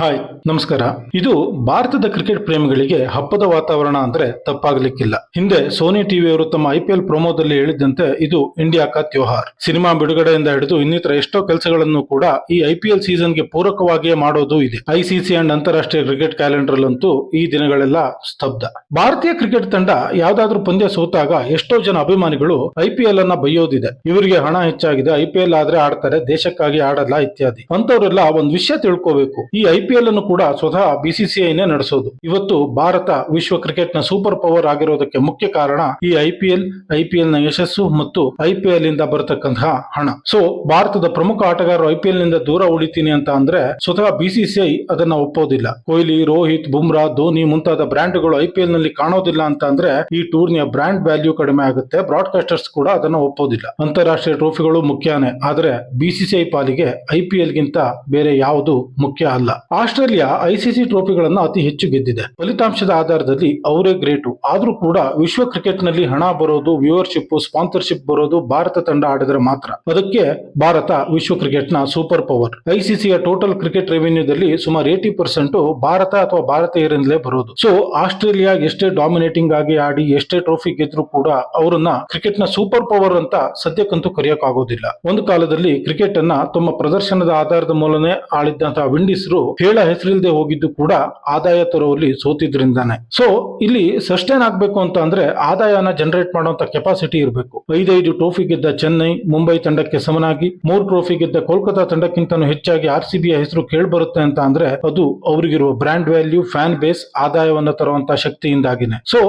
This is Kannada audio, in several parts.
ಹಾಯ್, ನಮಸ್ಕಾರ. ಇದು ಭಾರತದ ಕ್ರಿಕೆಟ್ ಪ್ರೇಮಿಗಳಿಗೆ ಹಬ್ಬದ ವಾತಾವರಣ ಅಂದ್ರೆ ತಪ್ಪಾಗಲಿಕ್ಕಿಲ್ಲ. ಹಿಂದೆ ಸೋನಿ ಟಿವಿಯವರು ತಮ್ಮ IPL ಪ್ರೊಮೋದಲ್ಲಿ ಹೇಳಿದಂತೆ ಇದು ಇಂಡಿಯಾ ಕಾ ತ್ಯೋಹಾರ್. ಸಿನಿಮಾ ಬಿಡುಗಡೆಯಿಂದ ಹಿಡಿದು ಇನ್ನಿತರ ಎಷ್ಟೋ ಕೆಲಸಗಳನ್ನು ಕೂಡ ಈ IPL ಸೀಸನ್ಗೆ ಪೂರಕವಾಗಿಯೇ ಮಾಡೋದು ಇದೆ. ICC ಅಂಡ್ ಅಂತಾರಾಷ್ಟ್ರೀಯ ಕ್ರಿಕೆಟ್ ಕ್ಯಾಲೆಂಡರ್ ಅಂತೂ ಈ ದಿನಗಳೆಲ್ಲ ಸ್ತಬ್ಧ. ಭಾರತೀಯ ಕ್ರಿಕೆಟ್ ತಂಡ ಯಾವ್ದಾದ್ರೂ ಪಂದ್ಯ ಸೋತಾಗ ಎಷ್ಟೋ ಜನ ಅಭಿಮಾನಿಗಳು IPL ಅನ್ನ ಬೈಯೋದಿದೆ. ಇವರಿಗೆ ಹಣ ಹೆಚ್ಚಾಗಿದೆ, IPL ಆದ್ರೆ ಆಡ್ತಾರೆ, ದೇಶಕ್ಕಾಗಿ ಆಡಲ್ಲ ಇತ್ಯಾದಿ. ಅಂತವರೆಲ್ಲ ಒಂದ್ ವಿಷಯ ತಿಳ್ಕೋಬೇಕು. ಈ IPL ಅನ್ನು ಕೂಡ ಸ್ವತಃ BCCIನೇ ನಡೆಸೋದು. ಇವತ್ತು ಭಾರತ ವಿಶ್ವ ಕ್ರಿಕೆಟ್ ನ ಸೂಪರ್ ಪವರ್ ಆಗಿರೋದಕ್ಕೆ ಮುಖ್ಯ ಕಾರಣ ಈ IPL ನ ಯಶಸ್ಸು ಮತ್ತು IPL ಇಂದ ಬರತಕ್ಕಂತಹ ಹಣ. ಸೊ ಭಾರತದ ಪ್ರಮುಖ ಆಟಗಾರರು IPL ನಿಂದ ದೂರ ಉಳಿತೀನಿ ಅಂತ ಅಂದ್ರೆ ಸ್ವತಃ BCCI ಅದನ್ನ ಒಪ್ಪೋದಿಲ್ಲ. ಕೊಹ್ಲಿ, ರೋಹಿತ್, ಬುಮ್ರಾ, ಧೋನಿ ಮುಂತಾದ ಬ್ರ್ಯಾಂಡ್ಗಳು IPL ನಲ್ಲಿ ಕಾಣೋದಿಲ್ಲ ಅಂತ ಅಂದ್ರೆ ಈ ಟೂರ್ನಿಯ ಬ್ರ್ಯಾಂಡ್ ವ್ಯಾಲ್ಯೂ ಕಡಿಮೆ ಆಗುತ್ತೆ. ಬ್ರಾಡ್ಕಾಸ್ಟರ್ಸ್ ಕೂಡ ಅದನ್ನ ಒಪ್ಪೋದಿಲ್ಲ. ಅಂತಾರಾಷ್ಟ್ರೀಯ ಟ್ರೋಫಿಗಳು ಮುಖ್ಯನೇ, ಆದ್ರೆ BCCI ಪಾಲಿಗೆ IPL ಗಿಂತ ಬೇರೆ ಯಾವುದು ಮುಖ್ಯ ಅಲ್ಲ. ಆಸ್ಟ್ರೇಲಿಯಾ ICC ಟ್ರೋಫಿಗಳನ್ನ ಅತಿ ಹೆಚ್ಚು ಗೆದ್ದಿದೆ. ಫಲಿತಾಂಶದ ಆಧಾರದಲ್ಲಿ ಅವರೇ ಗ್ರೇಟು. ಆದ್ರೂ ಕೂಡ ವಿಶ್ವ ಕ್ರಿಕೆಟ್ ನಲ್ಲಿ ಹಣ ಬರೋದು, ವ್ಯೂವರ್ಶಿಪ್, ಸ್ಪಾನ್ಸರ್ಶಿಪ್ ಬರೋದು ಭಾರತ ತಂಡ ಆಡಿದ್ರೆ ಮಾತ್ರ. ಅದಕ್ಕೆ ಭಾರತ ವಿಶ್ವ ಕ್ರಿಕೆಟ್ ನ ಸೂಪರ್ ಪವರ್. ICCಯ ಟೋಟಲ್ ಕ್ರಿಕೆಟ್ ರೆವಿನ್ಯೂದಲ್ಲಿ ಸುಮಾರು 80% ಭಾರತ ಅಥವಾ ಭಾರತೀಯರಿಂದಲೇ ಬರೋದು. ಸೊ ಆಸ್ಟ್ರೇಲಿಯಾ ಎಷ್ಟೇ ಡಾಮಿನೇಟಿಂಗ್ ಆಗಿ ಆಡಿ ಎಷ್ಟೇ ಟ್ರೋಫಿ ಗೆದ್ರು ಕೂಡ ಅವರನ್ನ ಕ್ರಿಕೆಟ್ ನ ಸೂಪರ್ ಪವರ್ ಅಂತ ಸದ್ಯಕ್ಕಂತೂ ಕರೆಯೋಕ್ಕಾಗೋದಿಲ್ಲ. ಒಂದು ಕಾಲದಲ್ಲಿ ಕ್ರಿಕೆಟ್ ಅನ್ನ ತಮ್ಮ ಪ್ರದರ್ಶನದ ಆಧಾರದ ಮೂಲನೇ ಆಳಿದ್ದಂತಹ ವಿಂಡೀಸರು ಹೇಳ ಹೆಸರಿಲ್ಲದೆ ಹೋಗಿದ್ದು ಕೂಡ ಆದಾಯ ತರುವಲ್ಲಿ ಸೋತಿದ್ರಿಂದಾನೆ. ಸೊ ಇಲ್ಲಿ ಸಸ್ಟೈನ್ ಆಗ್ಬೇಕು ಅಂತ ಅಂದ್ರೆ ಆದಾಯನ ಜನರೇಟ್ ಮಾಡುವಂತ ಕೆಪಾಸಿಟಿ ಇರಬೇಕು. 5 ಟ್ರೋಫಿ ಗೆದ್ದ ಚೆನ್ನೈ, ಮುಂಬೈ ತಂಡಕ್ಕೆ ಸಮನಾಗಿ 3 ಟ್ರೋಫಿ ಗೆದ್ದ ಕೋಲ್ಕತಾ ತಂಡಕ್ಕಿಂತನೂ ಹೆಚ್ಚಾಗಿ RCBಯ ಹೆಸರು ಕೇಳ್ಬರುತ್ತೆ ಅಂತ ಅಂದ್ರೆ ಅದು ಅವರಿಗಿರುವ ಬ್ರ್ಯಾಂಡ್ ವ್ಯಾಲ್ಯೂ, ಫ್ಯಾನ್ ಬೇಸ್, ಆದಾಯವನ್ನ ತರುವಂತ ಶಕ್ತಿಯಿಂದಾಗಿನೇ. ಸೊ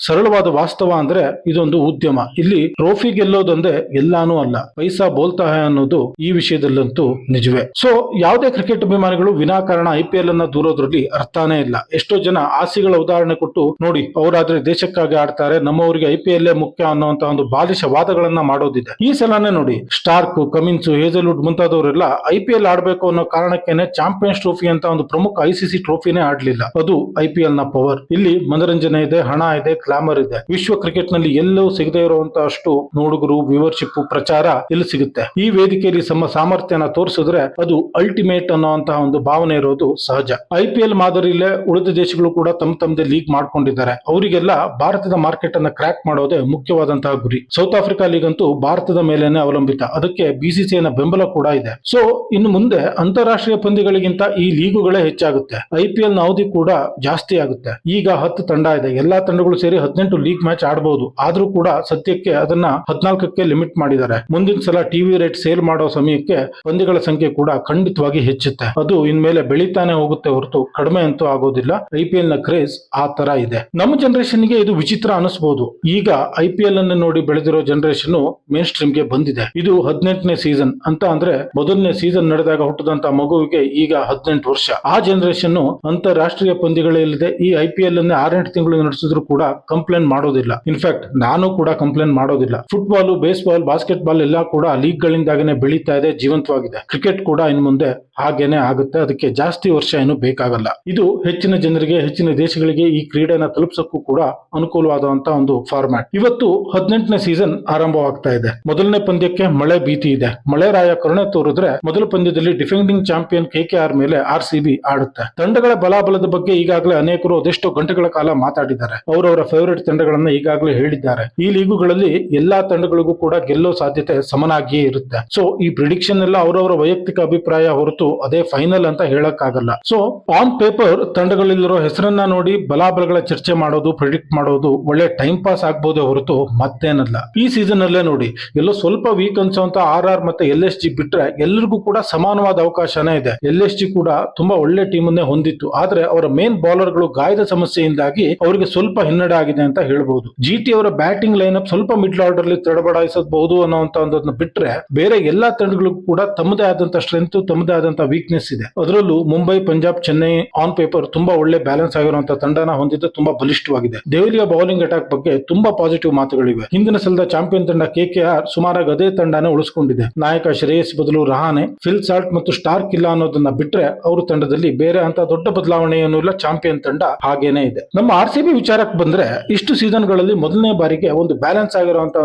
ಸರಳವಾದ ವಾಸ್ತವ ಅಂದ್ರೆ ಇದೊಂದು ಉದ್ಯಮ. ಇಲ್ಲಿ ಟ್ರೋಫಿ ಗೆಲ್ಲೋದೊಂದೇ ಎಲ್ಲಾನು ಅಲ್ಲ, ಪೈಸಾ ಬೋಲ್ತಾ ಹೈ ಅನ್ನೋದು ಈ ವಿಷಯದಲ್ಲಂತೂ ನಿಜವೇ. ಸೊ ಯಾವುದೇ ಕ್ರಿಕೆಟ್ ಅಭಿಮಾನಿಗಳು ವಿನಾಕಾರಣ IPL ಅನ್ನ ದೂರೋದ್ರಲ್ಲಿ ಅರ್ಥನೇ ಇಲ್ಲ. ಎಷ್ಟೋ ಜನ ಆಸೆಗಳ ಉದಾಹರಣೆ ಕೊಟ್ಟು ನೋಡಿ ಅವರಾದ್ರೆ ದೇಶಕ್ಕಾಗಿ ಆಡ್ತಾರೆ, ನಮ್ಮವರಿಗೆ IPL ಮುಖ್ಯ ಅನ್ನುವಂತ ಒಂದು ಬಾಲಿಶ ವಾದಗಳನ್ನ ಮಾಡೋದಿದೆ. ಈ ಸಲನೇ ನೋಡಿ ಸ್ಟಾರ್ಕ್, ಕಮಿನ್ಸ್, ಹೇಜಲ್ವುಡ್ ಮುಂತಾದವರೆಲ್ಲ IPL ಆಡ್ಬೇಕು ಅನ್ನೋ ಕಾರಣಕ್ಕೇನೆ ಚಾಂಪಿಯನ್ಸ್ ಟ್ರೋಫಿ ಅಂತ ಒಂದು ಪ್ರಮುಖ ICC ಟ್ರೋಫಿನೇ ಆಡ್ಲಿಲ್ಲ. ಅದು IPL ನ ಪವರ್. ಇಲ್ಲಿ ಮನೋರಂಜನೆ ಇದೆ, ಹಣ ಇದೆ, ಗ್ಲಾಮರ್ ಇದೆ. ವಿಶ್ವ ಕ್ರಿಕೆಟ್ ನಲ್ಲಿ ಎಲ್ಲೂ ಸಿಗದೇ ಇರುವಂತಹ ಅಷ್ಟು ನೋಡುಗರು, ವ್ಯೂವರ್ಶಿಪ್, ಪ್ರಚಾರ ಇಲ್ಲಿ ಸಿಗುತ್ತೆ. ಈ ವೇದಿಕೆಯಲ್ಲಿ ನಮ್ಮ ಸಾಮರ್ಥ್ಯನ ತೋರಿಸಿದ್ರೆ ಅದು ಅಲ್ಟಿಮೇಟ್ ಅನ್ನುವಂತಹ ಒಂದು ಭಾವನೆ ಇರೋದು ಸಹಜ. IPL ಮಾದರಿಯಲ್ಲೇ ಉಳಿದ ದೇಶಗಳು ಕೂಡ ತಮ್ಮದೇ ಲೀಗ್ ಮಾಡ್ಕೊಂಡಿದ್ದಾರೆ. ಅವರಿಗೆಲ್ಲ ಭಾರತದ ಮಾರ್ಕೆಟ್ ಅನ್ನ ಕ್ರ್ಯಾಕ್ ಮಾಡೋದೇ ಮುಖ್ಯವಾದಂತಹ ಗುರಿ. ಸೌತ್ ಆಫ್ರಿಕಾ ಲೀಗ್ ಅಂತೂ ಭಾರತದ ಮೇಲೇನೆ ಅವಲಂಬಿತ. ಅದಕ್ಕೆ BCCI ನ ಬೆಂಬಲ ಕೂಡ ಇದೆ. ಸೊ ಇನ್ನು ಮುಂದೆ ಅಂತಾರಾಷ್ಟ್ರೀಯ ಪಂದ್ಯಗಳಿಗಿಂತ ಈ ಲೀಗುಗಳೇ ಹೆಚ್ಚಾಗುತ್ತೆ. IPL ನ ಅವಧಿ ಕೂಡ ಜಾಸ್ತಿ ಆಗುತ್ತೆ. ಈಗ 10 ತಂಡ ಇದೆ. ಎಲ್ಲಾ ತಂಡಗಳು ಸೇರಿ 18 ಲೀಗ್ ಮ್ಯಾಚ್ ಆಡಬಹುದು. ಆದ್ರೂ ಕೂಡ ಸದ್ಯಕ್ಕೆ ಅದನ್ನ 14ಕ್ಕೆ ಲಿಮಿಟ್ ಮಾಡಿದ್ದಾರೆ. ಮುಂದಿನ ಸಲ ಟಿವಿ ರೇಟ್ ಸೇಲ್ ಮಾಡೋ ಸಮಯಕ್ಕೆ ಪಂದ್ಯಗಳ ಸಂಖ್ಯೆ ಕೂಡ ಖಂಡಿತವಾಗಿ ಹೆಚ್ಚುತ್ತೆ. ಅದು ಇನ್ಮೇಲೆ ಬೆಳೀತಾನೆ ಹೋಗುತ್ತೆ ಹೊರತು ಕಡಿಮೆ ಅಂತೂ ಆಗೋದಿಲ್ಲ. IPL ನ ಕ್ರೇಜ್ ಆ ತರ ಇದೆ. ನಮ್ಮ ಜನರೇಷನ್ ಗೆ ಇದು ವಿಚಿತ್ರ ಅನಿಸಬಹುದು. ಈಗ IPL ಅನ್ನು ನೋಡಿ ಬೆಳೆದಿರೋ ಜನರೇಷನ್ ಮೇನ್ ಸ್ಟ್ರೀಮ್ ಗೆ ಬಂದಿದೆ. ಇದು 18ನೇ ಸೀಸನ್ ಅಂತ ಅಂದ್ರೆ ಮೊದಲನೇ ಸೀಸನ್ ನಡೆದಾಗ ಹುಟ್ಟಿದಂತ ಮಗುವಿಗೆ ಈಗ 18 ವರ್ಷ. ಆ ಜನರೇಷನ್ ಅಂತಾರಾಷ್ಟ್ರೀಯ ಪಂದ್ಯಗಳೇ ಇಲ್ಲದೆ ಈ IPL ಅನ್ನ 6-8 ತಿಂಗಳು ನಡೆಸಿದ್ರು ಕೂಡ ಕಂಪ್ಲೇಂಟ್ ಮಾಡೋದಿಲ್ಲ. ಇನ್ಫ್ಯಾಕ್ಟ್ ನಾನು ಕೂಡ ಕಂಪ್ಲೇಂಟ್ ಮಾಡೋದಿಲ್ಲ. ಫುಟ್ಬಾಲ್, ಬೇಸ್ಬಾಲ್, ಬಾಸ್ಕೆಟ್ ಬಾಲ್ ಎಲ್ಲ ಕೂಡ ಲೀಗ್ ಗಳಿಂದಾಗನೇ ಬೆಳೀತಾ ಇದೆ, ಜೀವಂತವಾಗಿದೆ. ಕ್ರಿಕೆಟ್ ಕೂಡ ಇನ್ನು ಮುಂದೆ ಹಾಗೇನೆ ಆಗುತ್ತೆ. ಅದಕ್ಕೆ ಜಾಸ್ತಿ ವರ್ಷ ಏನು ಬೇಕಾಗಲ್ಲ. ಇದು ಹೆಚ್ಚಿನ ಜನರಿಗೆ, ಹೆಚ್ಚಿನ ದೇಶಗಳಿಗೆ ಈ ಕ್ರೀಡೆನ ತಲುಪಿಸಕ್ಕೂ ಕೂಡ ಅನುಕೂಲವಾದಂತಹ ಒಂದು ಫಾರ್ಮ್ಯಾಟ್. ಇವತ್ತು 18ನೇ ಸೀಸನ್ ಆರಂಭವಾಗ್ತಾ ಇದೆ. ಮೊದಲನೇ ಪಂದ್ಯಕ್ಕೆ ಮಳೆ ಭೀತಿ ಇದೆ. ಮಳೆರಾಯ ಕರುಣೆ ತೋರಿದ್ರೆ ಮೊದಲ ಪಂದ್ಯದಲ್ಲಿ ಡಿಫೆಂಡಿಂಗ್ ಚಾಂಪಿಯನ್ KKR ಮೇಲೆ RCB ಆಡುತ್ತೆ. ತಂಡಗಳ ಬಲಾಬಲದ ಬಗ್ಗೆ ಈಗಾಗಲೇ ಅನೇಕರು ಅದೆಷ್ಟೋ ಗಂಟೆಗಳ ಕಾಲ ಮಾತಾಡಿದ್ದಾರೆ. ಅವರವರ ಫೇವರೇಟ್ ತಂಡಗಳನ್ನ ಈಗಾಗಲೇ ಹೇಳಿದ್ದಾರೆ. ಈ ಲೀಗುಗಳಲ್ಲಿ ಎಲ್ಲಾ ತಂಡಗಳಿಗೂ ಕೂಡ ಗೆಲ್ಲೋ ಸಾಧ್ಯತೆ ಸಮನಾಗಿಯೇ ಇರುತ್ತೆ. ಸೊ ಈ ಪ್ರಿಡಿಕ್ಷನ್ ಎಲ್ಲ ಅವರವರ ವೈಯಕ್ತಿಕ ಅಭಿಪ್ರಾಯ ಹೊರತು ಅದೇ ಫೈನಲ್ ಅಂತ ಹೇಳಕ್ಕಾಗಲ್ಲ. ಸೊ ಆನ್ ಪೇಪರ್ ತಂಡಗಳಲ್ಲಿರೋ ಹೆಸರನ್ನ ನೋಡಿ ಬಲಾಬಲಗಳ ಚರ್ಚೆ ಮಾಡೋದು, ಪ್ರಿಡಿಕ್ಟ್ ಮಾಡೋದು ಒಳ್ಳೆ ಟೈಮ್ ಪಾಸ್ ಆಗ್ಬೋದೇ ಹೊರತು ಮತ್ತೇನಲ್ಲ. ಈ ಸೀಸನ್ ಅಲ್ಲೇ ನೋಡಿ ಎಲ್ಲೋ ಸ್ವಲ್ಪ ವೀಕ್ ಅನ್ಸೋಂತ RR ಮತ್ತೆ LSG ಬಿಟ್ರೆ ಎಲ್ಲರಿಗೂ ಕೂಡ ಸಮಾನವಾದ ಅವಕಾಶನೇ ಇದೆ. LSG ಕೂಡ ತುಂಬಾ ಒಳ್ಳೆ ಟೀಮ್ ಅನ್ನೇ ಹೊಂದಿತ್ತು. ಆದ್ರೆ ಅವರ ಮೇನ್ ಬೌಲರ್ ಗಳು ಗಾಯದ ಸಮಸ್ಯೆಯಿಂದಾಗಿ ಅವರಿಗೆ ಸ್ವಲ್ಪ ಹಿನ್ನಡೆ ಆಗಿದೆ ಅಂತ ಹೇಳ್ಬಹುದು. GT ಅವರ ಬ್ಯಾಟಿಂಗ್ ಲೈನ್ ಅಪ್ ಸ್ವಲ್ಪ ಮಿಡ್ಲ್ ಆರ್ಡರ್ ಅಲ್ಲಿ ತಡಬಡಾಯಿಸಬಹುದು ಅನ್ನೋಂತ ಒಂದನ್ನು ಬಿಟ್ರೆ ಬೇರೆ ಎಲ್ಲಾ ತಂಡಗಳಿಗೂ ಕೂಡ ತಮ್ಮದೇ ಆದಂತ ಸ್ಟ್ರೆಂತ್, ತಮ್ಮದೇ ಆದಂತ ವೀಕ್ನೆಸ್ ಇದೆ. ಅದರಲ್ಲೂ ಮುಂಬೈ, ಪಂಜಾಬ್, ಚೆನ್ನೈ ಆನ್ ಪೇಪರ್ ತುಂಬಾ ಒಳ್ಳೆ ಬ್ಯಾಲೆನ್ಸ್ ಆಗಿರುವಂತಹ ತಂಡನ ಹೊಂದಿದ್ದು ತುಂಬಾ ಬಲಿಷ್ಠವಾಗಿದೆ. ದೆಹಲಿಯ ಬೌಲಿಂಗ್ ಅಟ್ಯಾಕ್ ಬಗ್ಗೆ ತುಂಬಾ ಪಾಸಿಟಿವ್ ಮಾತುಗಳಿವೆ. ಹಿಂದಿನ ಸಲದ ಚಾಂಪಿಯನ್ ತಂಡ KKR ಸುಮಾರಾಗಿ ಅದೇ ತಂಡನೇ ಉಳಿಸಿಕೊಂಡಿದೆ. ನಾಯಕ ಶ್ರೇಯಸ್ ಬದಲು ರಹಾನೆ, ಫಿಲ್ ಸಾಲ್ಟ್ ಮತ್ತು ಸ್ಟಾರ್ಕ್ ಇಲ್ಲ ಅನ್ನೋದನ್ನ ಬಿಟ್ರೆ ಅವ್ರ ತಂಡದಲ್ಲಿ ಬೇರೆ ಅಂತ ದೊಡ್ಡ ಬದಲಾವಣೆ ಏನೂ ಇಲ್ಲ. ಚಾಂಪಿಯನ್ ತಂಡ ಹಾಗೇನೆ ಇದೆ. ನಮ್ಮ RCB ವಿಚಾರಕ್ಕೆ ಬಂದ್ರೆ ಇಷ್ಟು ಸೀಸನ್ ಗಳಲ್ಲಿ ಮೊದಲನೇ ಬಾರಿಗೆ ಒಂದು ಬ್ಯಾಲೆನ್ಸ್ ಆಗಿರುವಂತಹ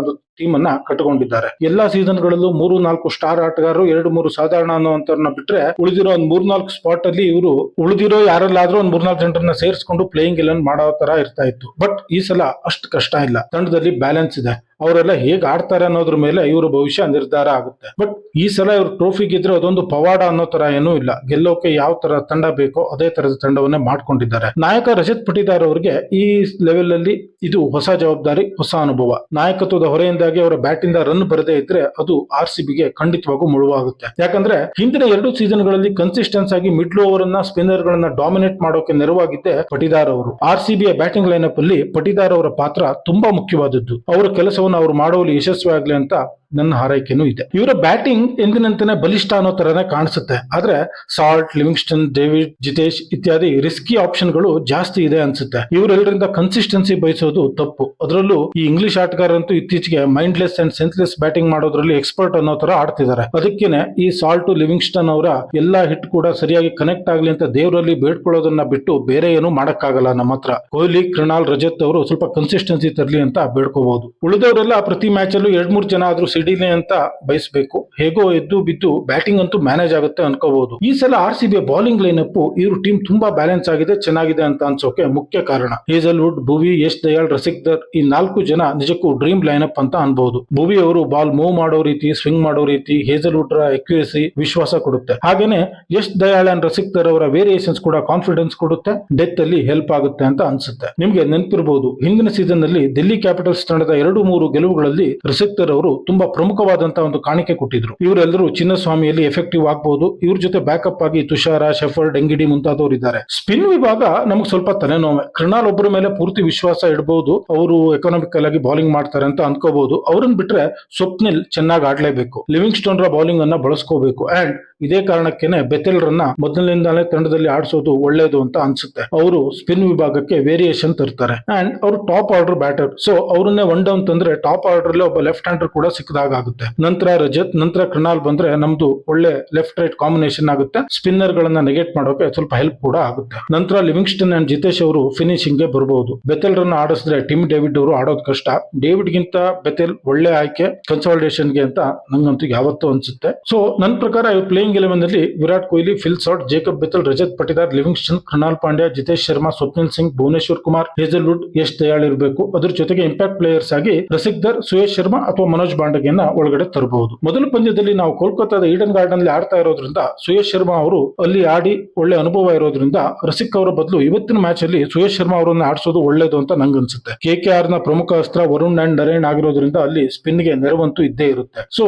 ಒಂದು ಟೀಮ್ ಅನ್ನ ಕಟ್ಟಿಕೊಂಡಿದ್ದಾರೆ. ಎಲ್ಲಾ ಸೀಸನ್ ಗಳಲ್ಲೂ 3-4 ಸ್ಟಾರ್ ಆಟಗಾರರು 2-3 ಸಾಧಾರಣ ಅನ್ನುವಂತವ್ರನ್ನ ಬಿಟ್ರೆ ಉಳಿದಿರೋ ಒಂದ್ 3-4 ಸ್ಪಾಟ್ ಅಲ್ಲಿ ಇವರು ಉಳಿದಿರೋ ಯಾರಲ್ಲಾದ್ರೂ ಒಂದ್ 3-4 ಜನರನ್ನ ಸೇರಿಸ್ಕೊಂಡು ಪ್ಲೇಯಿಂಗ್ 11 ಮಾಡೋ ತರ ಇರ್ತಾ ಇತ್ತು. ಬಟ್ ಈ ಸಲ ಅಷ್ಟು ಕಷ್ಟ ಇಲ್ಲ. ತಂಡದಲ್ಲಿ ಬ್ಯಾಲೆನ್ಸ್ ಇದೆ. ಅವರೆಲ್ಲ ಹೇಗ್ ಆಡ್ತಾರೆ ಅನ್ನೋದ್ರ ಮೇಲೆ ಇವ್ರ ಭವಿಷ್ಯ ನಿರ್ಧಾರ ಆಗುತ್ತೆ. ಬಟ್ ಈ ಸಲ ಇವ್ರು ಟ್ರೋಫಿ ಗೆದ್ರೆ ಅದೊಂದು ಪವಾಡ ಅನ್ನೋ ತರ ಏನೂ ಇಲ್ಲ. ಗೆಲ್ಲೋಕೆ ಯಾವ ತರ ತಂಡ ಬೇಕೋ ಅದೇ ತರದ ತಂಡವನ್ನೇ ಮಾಡ್ಕೊಂಡಿದ್ದಾರೆ. ನಾಯಕ ರಜತ್ ಪಟಿದಾರ್ ಅವರಿಗೆ ಈ ಲೆವೆಲ್ ಅಲ್ಲಿ ಇದು ಹೊಸ ಜವಾಬ್ದಾರಿ, ಹೊಸ ಅನುಭವ. ನಾಯಕತ್ವದ ಹೊರೆಯಿಂದಾಗಿ ಅವರ ಬ್ಯಾಟ್ ಇಂದ ರನ್ ಬರದೇ ಇದ್ರೆ ಅದು RCBಗೆ ಖಂಡಿತವಾಗೂ ಮುಳುವಾಗುತ್ತೆ. ಯಾಕಂದ್ರೆ ಹಿಂದಿನ 2 ಸೀಸನ್ ಗಳಲ್ಲಿ ಕನ್ಸಿಸ್ಟೆನ್ಸ್ ಆಗಿ ಮಿಡ್ಲ್ ಓವರ್ ಅನ್ನ ಸ್ಪಿನ್ನರ್ ಗಳನ್ನ ಡಾಮಿನೇಟ್ ಮಾಡೋಕೆ ನೆರವಾಗಿದ್ದೆ ಪಟಿದಾರ್ ಅವರು. RCBಯ ಬ್ಯಾಟಿಂಗ್ ಲೈನಪ್ ಅಲ್ಲಿ ಪಟಿದಾರ್ ಅವರ ಪಾತ್ರ ತುಂಬಾ ಮುಖ್ಯವಾದದ್ದು. ಅವರ ಕೆಲಸವನ್ನು ಅವರು ಮಾಡುವಲ್ಲಿ ಯಶಸ್ವಿ ಆಗ್ಲಿ ಅಂತ ನನ್ನ ಹಾರೈಕೆನೂ ಇದೆ. ಇವರ ಬ್ಯಾಟಿಂಗ್ ಎಂದಿನಂತೆಯೇ ಬಲಿಷ್ಠ ಅನ್ನೋ ತರನೇ ಕಾಣಿಸುತ್ತೆ. ಆದ್ರೆ ಸಾಲ್ಟ್, ಲಿವಿಂಗ್ಸ್ಟನ್, ಡೇವಿಡ್, ಜಿತೇಶ್ ಇತ್ಯಾದಿ ರಿಸ್ಕಿ ಆಪ್ಷನ್ ಗಳು ಜಾಸ್ತಿ ಇದೆ ಅನ್ಸುತ್ತೆ. ಇವರೆಲ್ಲರಿಂದ ಕನ್ಸಿಸ್ಟೆನ್ಸಿ ಬಯಸೋದು ತಪ್ಪು. ಅದರಲ್ಲೂ ಈ ಇಂಗ್ಲಿಷ್ ಆಟಗಾರರಂತೂ ಇತ್ತೀಚೆಗೆ ಮೈಂಡ್ಲೆಸ್ ಅಂಡ್ ಸೆನ್ಸ್ಲೆಸ್ ಬ್ಯಾಟಿಂಗ್ ಮಾಡೋದ್ರಲ್ಲಿ ಎಕ್ಸ್ಪರ್ಟ್ ಅನ್ನೋ ತರ ಆಡ್ತಿದ್ದಾರೆ. ಅದಕ್ಕೇನೆ ಈ ಸಾಲ್ಟ್, ಲಿವಿಂಗ್ಸ್ಟನ್ ಅವರ ಎಲ್ಲಾ ಹಿಟ್ ಕೂಡ ಸರಿಯಾಗಿ ಕನೆಕ್ಟ್ ಆಗ್ಲಿ ಅಂತ ದೇವರಲ್ಲಿ ಬೇಡ್ಕೊಳ್ಳೋದನ್ನ ಬಿಟ್ಟು ಬೇರೆ ಏನು ಮಾಡಕ್ಕಾಗಲ್ಲ. ನಮ್ಮ ಹತ್ರ ಕೊಹ್ಲಿ, ಕೃಣಾಲ್, ರಜತ್ ಅವರು ಸ್ವಲ್ಪ ಕನ್ಸಿಸ್ಟೆನ್ಸಿ ತರಲಿ ಅಂತ ಬೇಡ್ಕೋಬಹುದು. ಉಳಿದವರೆಲ್ಲ ಪ್ರತಿ ಮ್ಯಾಚ್ ಅಲ್ಲೂ 2-3 ಜನ ಆದ್ರೂ ಸಿಡಿಲಿ ಅಂತ ಬಯಸಬೇಕು. ಹೇಗೋ ಎದ್ದು ಬಿದ್ದು ಬ್ಯಾಟಿಂಗ್ ಅಂತೂ ಮ್ಯಾನೇಜ್ ಆಗುತ್ತೆ ಅನ್ಕೋಬಹುದು. ಈ ಸಲ RCB ಬೌಲಿಂಗ್ ಲೈನಪ್ ಇವ್ರ ಟೀಮ್ ತುಂಬಾ ಬ್ಯಾಲೆನ್ಸ್ ಆಗಿದೆ, ಚೆನ್ನಾಗಿದೆ ಅಂತ ಅನ್ಸೋಕೆ ಮುಖ್ಯ ಕಾರಣ ಹೇಜಲ್ವುಡ್, ಭುವಿ, ಯಶ್ ದಯಾಳ್, ರಸಿಕ್ದರ್ ಈ 4 ಜನ ನಿಜಕ್ಕೂ ಡ್ರೀಮ್ ಲೈನಪ್ ಅಂತ ಅನ್ಬಹುದು. ಭುವಿ ಅವರು ಬಾಲ್ ಮೂವ್ ಮಾಡೋ ರೀತಿ, ಸ್ವಿಂಗ್ ಮಾಡೋ ರೀತಿ, ಹೇಜಲ್ವುಡ್ ರ ಅಕ್ಯುರಸಿ ವಿಶ್ವಾಸ ಕೊಡುತ್ತೆ. ಹಾಗೇನೆ ಯಶ್ ದಯಾಳ್ ಅಂಡ್ ರಸಿಕ್ದರ್ ಅವರ ವೇರಿಯೇಷನ್ಸ್ ಕೂಡ ಕಾನ್ಫಿಡೆನ್ಸ್ ಕೊಡುತ್ತೆ, ಡೆತ್ ಅಲ್ಲಿ ಹೆಲ್ಪ್ ಆಗುತ್ತೆ ಅಂತ ಅನ್ಸುತ್ತೆ. ನಿಮ್ಗೆ ನೆನಪಿರಬಹುದು, ಹಿಂದಿನ ಸೀಸನ್ ನಲ್ಲಿ ದಿಲ್ಲಿ ಕ್ಯಾಪಿಟಲ್ಸ್ ತಂಡದ 2-3 ಗೆಲುವುಗಳಲ್ಲಿ ರಸಿಕ್ದರ್ ಅವರು ತುಂಬಾ ಪ್ರಮುಖವಾದಂತಹ ಒಂದು ಕಾಣಿಕೆ ಕೊಟ್ಟಿದ್ರು. ಇವರೆಲ್ಲರೂ ಚಿನ್ನಸ್ವಾಮಿಯಲ್ಲಿ ಎಫೆಕ್ಟಿವ್ ಆಗಬಹುದು. ಇವ್ರ ಜೊತೆ ಬ್ಯಾಕಪ್ ಆಗಿ ತುಷಾರ, ಶೆಫರ್ಡ್, ಎಂಗಿಡಿ ಮುಂತಾದವರು ಇದ್ದಾರೆ. ಸ್ಪಿನ್ ವಿಭಾಗ ನಮ್ಗೆ ಸ್ವಲ್ಪ ತಲೆನೋವೆ. ಕೃಣಾಲ್ ಒಬ್ಬರ ಮೇಲೆ ಪೂರ್ತಿ ವಿಶ್ವಾಸ ಇಡಬಹುದು. ಅವರು ಎಕನಾಮಿಕಲ್ ಆಗಿ ಬೌಲಿಂಗ್ ಮಾಡ್ತಾರೆ ಅಂತ ಅನ್ಕೋಬಹುದು. ಅವ್ರನ್ನ ಬಿಟ್ರೆ ಸ್ವಪ್ನಿಲ್ ಚೆನ್ನಾಗಿ ಆಡ್ಲೇಬೇಕು. ಲಿವಿಂಗ್ಸ್ಟೋನ್ ರ ಬೌಲಿಂಗ್ ಅನ್ನ ಬಳಸ್ಕೋಬೇಕು. ಅಂಡ್ ಇದೇ ಕಾರಣಕ್ಕೇನೆ ಬೆತೆಲ್ ರನ್ನ ಮೊದಲಿನಿಂದಲೇ ತಂಡದಲ್ಲಿ ಆಡಿಸೋದು ಒಳ್ಳೇದು ಅಂತ ಅನ್ಸುತ್ತೆ. ಅವರು ಸ್ಪಿನ್ ವಿಭಾಗಕ್ಕೆ ವೇರಿಯೇಷನ್ ತರ್ತಾರೆ. ಅಂಡ್ ಅವರು ಟಾಪ್ ಆರ್ಡರ್ ಬ್ಯಾಟರ್. ಸೊ ಅವ್ರನ್ನೇ ಒನ್ ಡೌನ್ ತಂದ್ರೆ ಟಾಪ್ ಆರ್ಡರ್ ಅಲ್ಲಿ ಒಬ್ಬ ಲೆಫ್ಟ್ ಹ್ಯಾಂಡರ್ ಕೂಡ ಸಿಕ್ಕದಾಗ ಆಗುತ್ತೆ. ನಂತರ ರಜತ್, ನಂತರ ಕೃಣಾಲ್ ಬಂದ್ರೆ ನಮ್ದು ಒಳ್ಳೆ ಲೆಫ್ಟ್ ರೈಟ್ ಕಾಂಬಿನೇಷನ್ ಆಗುತ್ತೆ. ಸ್ಪಿನ್ನರ್ ಗಳನ್ನ ನೆಗೆಟ್ ಮಾಡೋಕೆ ಸ್ವಲ್ಪ ಹೆಲ್ಪ್ ಕೂಡ ಆಗುತ್ತೆ. ನಂತರ ಲಿವಿಂಗ್ಸ್ಟನ್ ಅಂಡ್ ಜಿತೇಶ್ ಅವರು ಫಿನಿಶಿಂಗ್ ಗೆ ಬರಬಹುದು. ಬೆತೆಲ್ ರನ್ನ ಆಡಿಸಿದ್ರೆ ಟಿಮ್ ಡೇವಿಡ್ ಅವರು ಆಡೋದು ಕಷ್ಟ. ಡೇವಿಡ್ ಗಿಂತ ಬೆತೆಲ್ ಒಳ್ಳೆ ಆಯ್ಕೆ ಕನ್ಸಾಲಿಡೇಷನ್ ಗೆ ಅಂತ ನಂಗಂತೂ ಯಾವತ್ತೂ ಅನ್ಸುತ್ತೆ. ಸೊ ನನ್ನ ಪ್ರಕಾರ ಇವ್ರು ಪ್ಲೇಯಿಂಗ್ 11 ಅಲ್ಲಿ Virat Kohli, Phil Salt, Jacob Bethell, Rajat Patidar, Livingstone, Krunal Pandya, Jitesh Sharma, Swapnil Singh, Bhuvneshwar Kumar, Hazlewood, Yash Dayal ಇರಬೇಕು. ಅದ್ರ ಜೊತೆಗೆ ಇಂಪ್ಯಾಕ್ಟ್ ಪ್ಲೇಯರ್ಸ್ ಆಗಿ ರಸಿಕ್ದರ್, ಸುಯೇಶ್ ಶರ್ಮಾ ಅಥವಾ ಮನೋಜ್ ಬಾಂಡಗೆಯನ್ನ ಒಳಗಡೆ ತರಬಹುದು. ಮೊದಲ ಪಂದ್ಯದಲ್ಲಿ ನಾವು ಕೋಲ್ಕತ್ತಾದ ಈಡನ್ ಗಾರ್ಡನ್ ಅಲ್ಲಿ ಆಡ್ತಾ ಇರೋದ್ರಿಂದ ಸುಯೇಶ್ ಶರ್ಮಾ ಅವರು ಅಲ್ಲಿ ಆಡಿ ಒಳ್ಳೆ ಅನುಭವ ಇರೋದ್ರಿಂದ ರಸಿಕ್ ಅವರ ಬದಲು ಇವತ್ತಿನ ಮ್ಯಾಚ್ ಅಲ್ಲಿ ಸುಯೇಶ್ ಶರ್ಮಾ ಅವರನ್ನ ಆಡಿಸೋದು ಒಳ್ಳೇದು ಅಂತ ನಂಗನ್ಸುತ್ತೆ. KKR ನ ಪ್ರಮುಖ ಅಸ್ತ್ರ ವರುಣ್ ಅಂಡ್ ನರೇನ್ ಆಗಿರೋದ್ರಿಂದ ಅಲ್ಲಿ ಸ್ಪಿನ್ ಗೆ ನೆರವಂತೂ ಇದ್ದೇ ಇರುತ್ತೆ. ಸೊ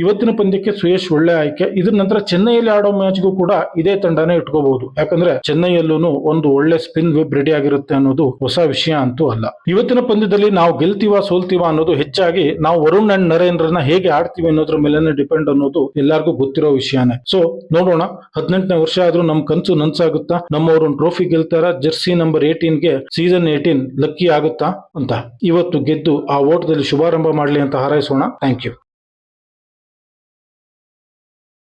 ಇವತ್ತಿನ ಪಂದ್ಯಕ್ಕೆ ಸುಯೇಶ್ ಒಳ್ಳೆ ಆಯ್ಕೆ. ಇದ್ರ ನಂತರ ಚೆನ್ನೈಯಲ್ಲಿ ಆಡೋ ಮ್ಯಾಚ್ಗೂ ಕೂಡ ಇದೇ ತಂಡನೇ ಇಟ್ಕೋಬಹುದು. ಯಾಕಂದ್ರೆ ಚೆನ್ನೈಯಲ್ಲೂ ಒಂದು ಒಳ್ಳೆ ಸ್ಪಿನ್ ವೆಬ್ ರೆಡಿ ಆಗಿರುತ್ತೆ ಅನ್ನೋದು ಹೊಸ ವಿಷಯ ಅಂತೂ ಅಲ್ಲ. ಇವತ್ತಿನ ಪಂದ್ಯದಲ್ಲಿ ನಾವು ಗೆಲ್ತೀವಾ ಸೋಲ್ತೀವಾ ಅನ್ನೋದು ಹೆಚ್ಚಾಗಿ ನಾವು ವರುಣ್ ಅಂಡ್ ನರೇಂದ್ರನ ಹೇಗೆ ಆಡ್ತೀವಿ ಅನ್ನೋದ್ರ ಮೇಲೆ ಡಿಪೆಂಡ್ ಅನ್ನೋದು ಎಲ್ಲರಿಗೂ ಗೊತ್ತಿರೋ ವಿಷಯನೇ. ಸೊ ನೋಡೋಣ, 18ನೇ ವರ್ಷ ಆದ್ರೂ ನಮ್ ಕನ್ಸು ನನ್ಸಾಗುತ್ತಾ? ನಮ್ಮವರು ಟ್ರೋಫಿ ಗೆಲ್ತಾರ? ಜೆರ್ಸಿ ನಂಬರ್ 18ಗೆ ಸೀಸನ್ 18 ಲಕ್ಕಿ ಆಗುತ್ತಾ ಅಂತ ಇವತ್ತು ಗೆದ್ದು ಆ ಓಟದಲ್ಲಿ ಶುಭಾರಂಭ ಮಾಡ್ಲಿ ಅಂತ ಹಾರೈಸೋಣ. Thank you.